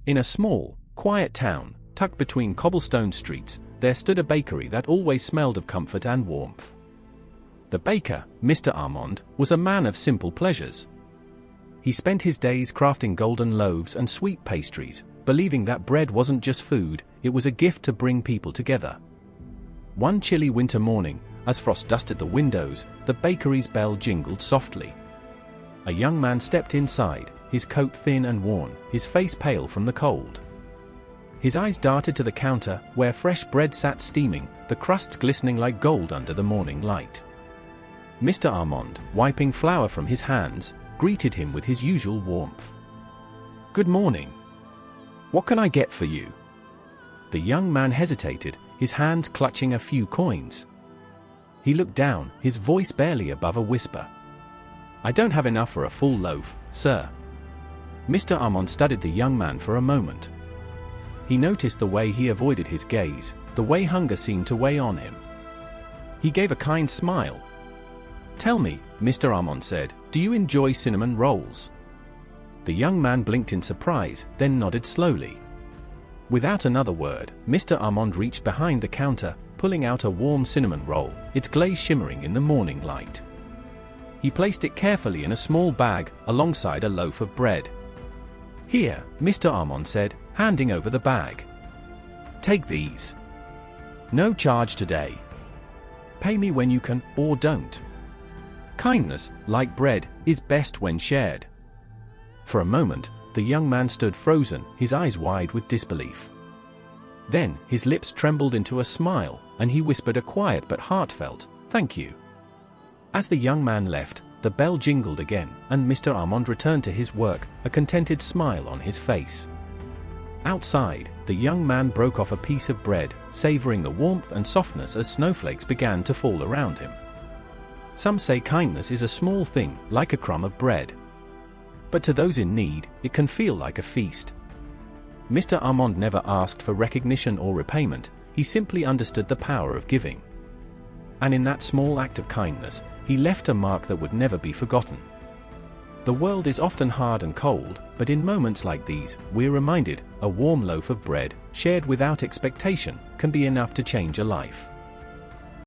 In a small, quiet town, tucked between cobblestone streets, there stood a bakery that always smelled of comfort and warmth. The baker, Mr. Armand, was a man of simple pleasures. He spent his days crafting golden loaves and sweet pastries, believing that bread wasn't just food, it was a gift to bring people together. One chilly winter morning, as frost dusted the windows, the bakery's bell jingled softly. A young man stepped inside, his coat thin and worn, his face pale from the cold. His eyes darted to the counter, where fresh bread sat steaming, the crusts glistening like gold under the morning light. Mr. Armand, wiping flour from his hands, greeted him with his usual warmth. "Good morning. What can I get for you?" The young man hesitated, his hands clutching a few coins. He looked down, his voice barely above a whisper. "I don't have enough for a full loaf, sir." Mr. Armand studied the young man for a moment. He noticed the way he avoided his gaze, the way hunger seemed to weigh on him. He gave a kind smile. "Tell me," Mr. Armand said, "do you enjoy cinnamon rolls?" The young man blinked in surprise, then nodded slowly. Without another word, Mr. Armand reached behind the counter, pulling out a warm cinnamon roll, its glaze shimmering in the morning light. He placed it carefully in a small bag, alongside a loaf of bread. "Here," Mr. Armand said, handing over the bag. "Take these. No charge today. Pay me when you can, or don't. Kindness, like bread, is best when shared." For a moment, the young man stood frozen, his eyes wide with disbelief. Then, his lips trembled into a smile, and he whispered a quiet but heartfelt, "Thank you." As the young man left, the bell jingled again, and Mr. Armand returned to his work, a contented smile on his face. Outside, the young man broke off a piece of bread, savoring the warmth and softness as snowflakes began to fall around him. Some say kindness is a small thing, like a crumb of bread. But to those in need, it can feel like a feast. Mr. Armand never asked for recognition or repayment, he simply understood the power of giving. And in that small act of kindness, he left a mark that would never be forgotten. The world is often hard and cold, but in moments like these, we're reminded, a warm loaf of bread, shared without expectation, can be enough to change a life.